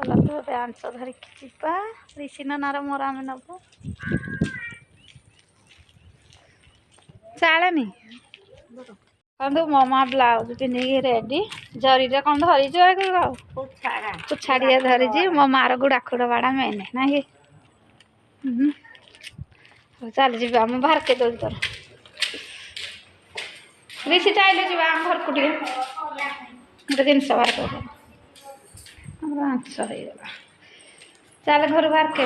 चलतु आंस धरिकी जीवा ऋषिनार मोर आम नब चालेनी कहतु ममा ब्लाउज पिंधिकी रेडी जरीटा कौन धरी छाड़िया धरी मो मार गुड़ा खुड़ बाड़ा मेन ना कि चल जा बाहर के दौड़ तोर ऋषि चाहले जा घर को गोटे जिनस बाहर कर आंस होगा चल घर बाहर के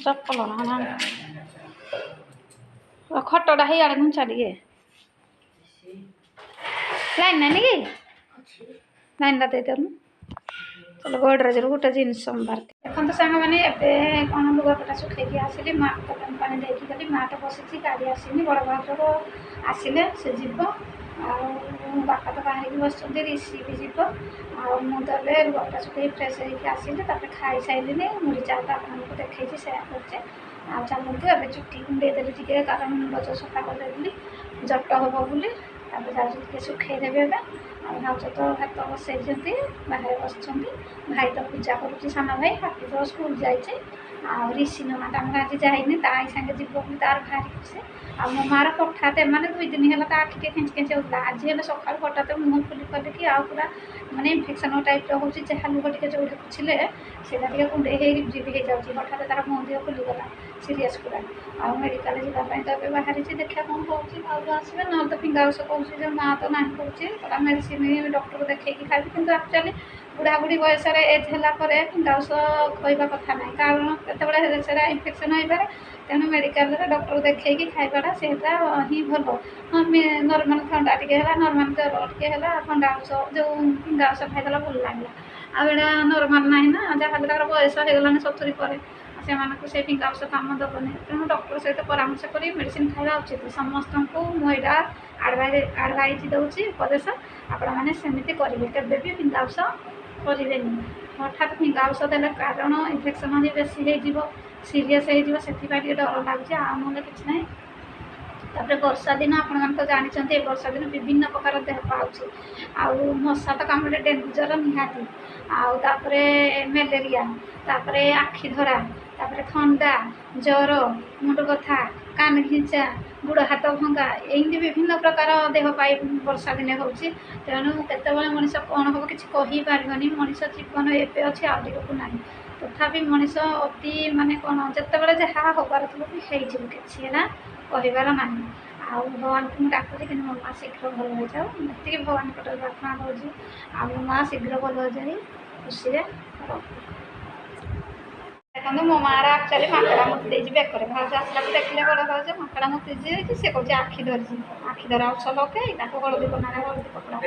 चप्पल खटटा ही आड़े घुंचा टे लाइन नानी कि लाइन दे देनु चलो गोड्रेज गोटे जिनस बाहर देखो सांग मैंने कौन लुगापटा सुखैकी आसिली माँ तो पानी देकी गली माँ तो बसी गाड़ी आसनी बड़ भाषर आसिले से जीव बापा तो बाहर की बस ऋषि भी जीव मुझे लुगापटा सुखै फ्रेश होकर आसिले खाई सारे मुड़ी चा तो आपको देखी से करचे चलते ए चुटी कुंडेदेली टे कारण मुंड सफा करदेली जट हम बोली जाके सुखईदेवी भाज तो हाथ बसई बाहर बस भाई तो पूजा करुच्ची सान भाई हाथी तो स्कूल जाइए ऋषि नमा तो आज जाइनी ताई सांगे जीव बोली तार भारी खुशी आ मो मार हठात मैंने 2 दिन है आखि खेच खेच होता आज है सका हठात मुँह फुली कल कि पूरा मानने इनफेक्शन टाइप हो जहाँ लुह टे जो पोछिले से कुंडे रिपझिप हो जाऊँगी हठात तार मुँह दिह फुलीगला सीरीयस पूरा आ मेडिकल जावाई तो ये बाहरी देखा कौन कौन भाव आसवे ना तो फिंगा ऊस कहे माँ तो ना कहे मेडिसिन डॉक्टर देखी खाइबी कि एक्चुअली बुढ़ा बुढ़ी बयस एज है फिंगा ऊस खा कथा ना कारण केतबे इनफेक्शन हो पाए तेणु मेडिकल डॉक्टर देखी खाइबाटा से ही भल हाँ नर्माल थंडा टे नर्माल ज्वर टे थंडा ऊस जो फिंगा ऊस खाईदेला भल लगे आड़ा नर्माल ना ना जहाँ बयस हो गलानी 70 पर से फिंगा ऊस कम दबनी तेणु डॉक्टर सहित परामर्श कर मेडिसिन खावा उचित समस्त को मुझा आडभाइज दूसरी उपदेश आपण मैंने सेमती करेंगे केवे भी फिंगा ऊस करें हठात फिंगा ऊस देने कारण इनफेक्शन ही बेसी हो सीरीयस से डर लगे आने कि ना तापर वर्षा दिन आपण तो जानते वर्षा दिन विभिन्न प्रकार देह पाँच मशा तो कामुड़े डेंगू ज्वर निहाती आउे मेलेरिया तापर आखि धरा तापर थंडा ज्वर मुंड कथा कान घिंचा गुड़ हाथ भंगा एमती विभिन्न प्रकार देह पाई वर्षा दिन हो तेणु केतबे मनीष कौन हम कि कहीपरनी मनीष जीवन एवं अच्छे आगे ना तथापि मनीष अति माने कौन जिते जहाँ हबार थी कि कहीबार ना भगवान को मुझे डाकुची कि मो माँ शीघ्र भल हो जाओ ये भगवान को प्रार्थना करुँच आ मो माँ शीघ्र भल हो जाए खुशी देखो मो माँ एक्चुअली माकड़ा मुति देती बेकर भाज आसला देखिले बड़ भाज माकड़ा मुति सी कहे आखि धरी आखि धरा औष लगे हलदी बनाने हलदी कपड़ा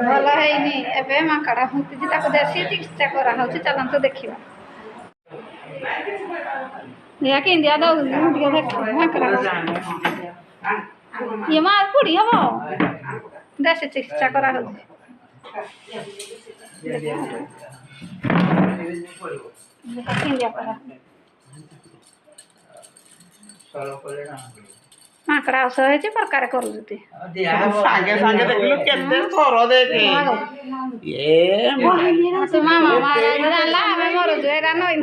भल है एवं माकड़ा मुति देसी चिकित्सा कराऊँ चलते देखा या कि इंडिया माकड़ा ये माँ बुढ़ी हम देसी चिकित्सा कराऊँ माकड़ा औष हो प्रकार करुँगी मामा जानला मरुचु एटा नईन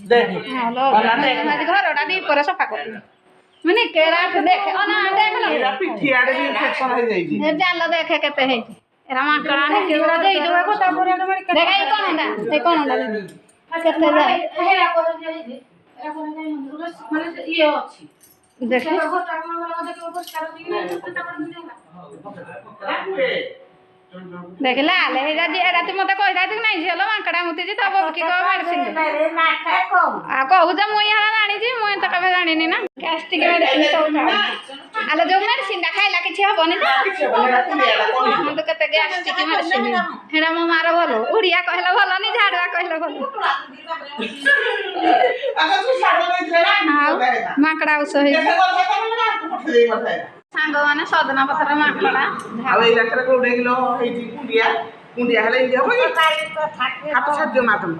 देखले घरटा दीपर सफा कर मैंने जाल देखे केते माकड़ा देख लाल तू मत कही कि नहीं झील माकड़ा मुति तब कि मेडिसिन कहू मुझे जानी मुझे तो कभी जानी ना गैस्ट्रिक मेडिसिन सब आलो जो मेडिसिन खाइला किसी हेनी तो केते गैस्ट्रिक मेडिसिन हेड़ा मो मार भल उड़िया कहले भल नि झाड़ुआ कहले भल माकड़ा औष सांग मैंने सजना पथर माकड़ा କୁଣ୍ଡିଆ ହେଲେ ଏମିତି ହବ କି ହାତ ଛାଡ଼ି ଦିଅ ମା ତମେ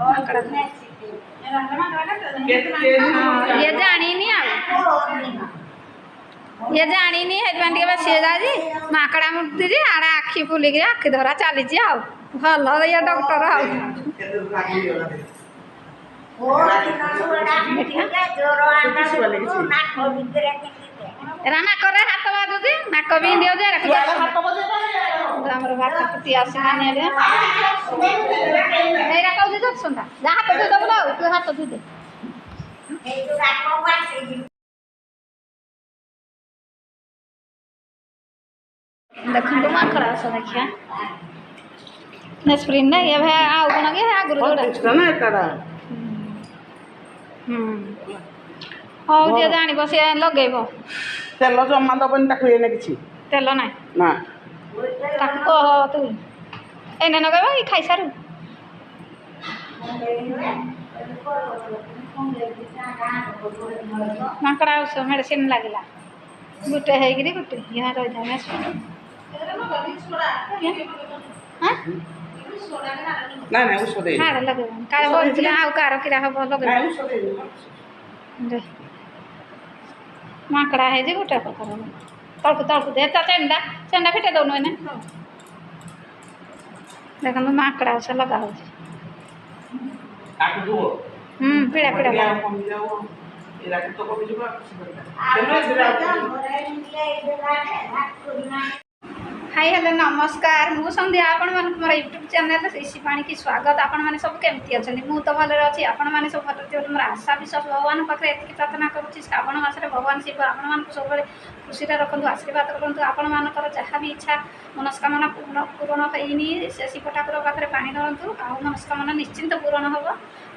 ଇଏ ଜାଣିନି ଆଉ ଇଏ ଜାଣିନି ସେଥିପାଇଁ ଟିକେ ବେଶୀ ହେଇଯାଉଛି ମାଙ୍କଡା ମୂର୍ତ୍ତି ଆଡ଼େ ଆଖି ଫୁଲିକି ଆଖି ଧରା ଚାଲିଛି ଆଉ ଭଲ ଇଏ ଡକ୍ଟର ଆଉ ଏରା ନାକରେ ହାତ ବାଜୁଛି ନାକ ବି ଦିଆଉଛି ଆମର ଭାତ ଫୁଟି ଆସିଲାନି ଏବେ ଏଇଟା କହୁଛି ଦର୍ଶନଟା ଯାହା ହାତ ଧୋଇଦବୁ ଆଉ ତୁ ହାତ ଧୋଇଦେ ଦେଖନ୍ତୁ ମାଙ୍କଡ ଆସ ଦେଖିବା ନେସ୍ପ୍ରିନ୍ ନା ଏ ଭାଇ ଆଉ କ'ଣ କି ଆଗରୁ ଯୋଉଟା ହଉ ଯିଏ ଜାଣିବ ସିଏ ଲଗେଇବ ତେଲ ଜମା ଦବନି ତାକୁ ଏଇନେ କିଛି ତେଲ ନାହିଁ ନା ତାକୁ କହ ତୁ ଏଇନେ ଲଗେଇବ କି ଖାଇସାରୁ ମାଙ୍କଡା ଔଷଧ ମେଡିସିନ ଲାଗିଲା ଗୋଟେ ହେଇକିରି ଗୋଟେ ଇହା ରହିଥାଏ ନାଇଁ ନାଇଁ ଔଷଧ ଦେଇନି ହାଡ଼ ଲଗେଇବନି କାଳେ ବଢ଼ିଥିଲେ ଆଉ କାହାର କିରା ହବ ଲଗେଇବ ମାଙ୍କଡା ହେଇଛି ଗୋଟେ ପ୍ରକାର ତଳକୁ ତଳକୁ ଦେ ତା ଚେଣ୍ଡା ଫିଟେଇ ଦଉନୁ ଏନେ ଦେଖନ୍ତୁ ମାଙ୍କଡା ଔଷଧ ଲଗା ହଉଛି ପିଡ଼ା ପିଡ଼ା ହାଇ ହ୍ୟାଲୋ ନମସ୍କାର ମୁଁ ସନ୍ଧ୍ୟା ଆପଣମାନଙ୍କୁ ମୋର ୟୁଟ୍ୟୁବ୍ ଚ୍ୟାନେଲ୍ ଋଷିପାଣିକି ସ୍ୱାଗତ ଆପଣମାନେ ସବୁ କେମିତି ଅଛନ୍ତି ମୁଁ ତ ଭଲରେ ଅଛି ଆପଣମାନେ ସବୁ ଭଲରେ ଥିବାରୁ ମୋର ଆଶା ବିଶ୍ୱାସ ଭଗବାନଙ୍କ ପାଖରେ ଏତିକି ପ୍ରାର୍ଥନା କରୁଛି ଶ୍ରାବଣ ମାସରେ ଭଗବାନ ଶିବ ଆପଣମାନଙ୍କୁ ସବୁବେଳେ ଖୁସିରେ ରଖନ୍ତୁ ଆଶୀର୍ବାଦ କରନ୍ତୁ ଆପଣମାନଙ୍କର ଯାହା ବି ଇଚ୍ଛା ମନସ୍କାମନା ପୂରଣ ହେଇନି ସେ ଶିବ ଠାକୁର ପାଖରେ ପାଣି ଢଳନ୍ତୁ ଆଉ ମନସ୍କାମନା ନିଶ୍ଚିନ୍ତ ପୂରଣ ହେବ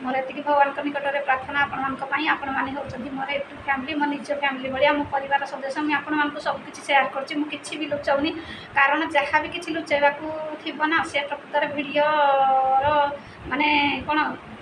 ମୋର ଏତିକି ଭଗବାନଙ୍କ ନିକଟରେ ପ୍ରାର୍ଥନା ଆପଣମାନଙ୍କ ପାଇଁ ଆପଣମାନେ ହେଉଛନ୍ତି ମୋର ୟୁଟ୍ୟୁବ୍ ଫ୍ୟାମିଲି ମୋ ନିଜ ଫ୍ୟାମିଲି ଭଳିଆ ମୋ ପରିବାର ସଦସ୍ୟ ମୁଁ ଆପଣମାନଙ୍କୁ ସବୁକିଛି ସେୟାର କରୁଛି ମୁଁ କିଛି ବି ଲୁଚାଉନି କାରଣ ଯାହା ବି କିଛି ଲୁଚାଇବାକୁ ଥିବ ନା ସେ ପ୍ରକୃତରେ ଭିଡ଼ିଓର ମାନେ କ'ଣ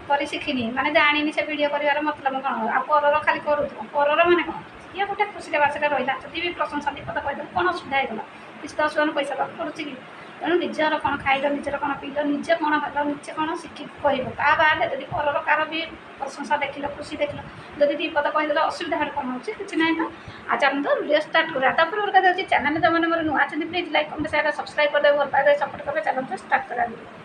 କରି ଶିଖିନି ମାନେ ଜାଣିନି ସେ ଭିଡ଼ିଓ କରିବାର ମତଲବ କ'ଣ ଆଉ ପରର ଖାଲି କରୁଥିବ ପରର ମାନେ କ'ଣ ଇଏ ଗୋଟେ ଖୁସିରେ ବାସିରେ ରହିଲା ଯଦି ବି ପ୍ରଶଂସା ବିପଦ କହିଦେବୁ କ'ଣ ଅସୁବିଧା ହେଇଗଲା କିଛି ତ ଅସୁବିଧା ପଇସା ଦବାକୁ ପଡ଼ୁଛି କି ତେଣୁ ନିଜର କ'ଣ ଖାଇଲ ନିଜର କ'ଣ ପିଇଲ ନିଜେ କ'ଣ ହେଲ ନିଜେ କ'ଣ ଶିଖିକି କହିବ ତା ବାଦେ ଯଦି ପରର କାହାର ବି ପ୍ରଶଂସା ଦେଖିଲ ଖୁସି ଦେଖିଲ ଯଦି ବିପଦ କହିଦେଲେ ଅସୁବିଧା ହେଲେ କ'ଣ ହେଉଛି କିଛି ନାହିଁ ତ ଆଉ ଚାଲନ୍ତୁ ଭିଡ଼ିଓ ଷ୍ଟାର୍ଟ କରିବା ତାପରେ ଗୋଟେ କଥା ହେଉଛି ଚ୍ୟାନେଲ୍ ଯେଉଁମାନେ ମୋର ନୂଆ ଅଛନ୍ତି please like comment share subscribe କରିଦେବେ ଭଲ ପାଇଦେବେ ସପୋର୍ଟ କରିବେ ଚାଲନ୍ତୁ ଷ୍ଟାର୍ଟ କରିବା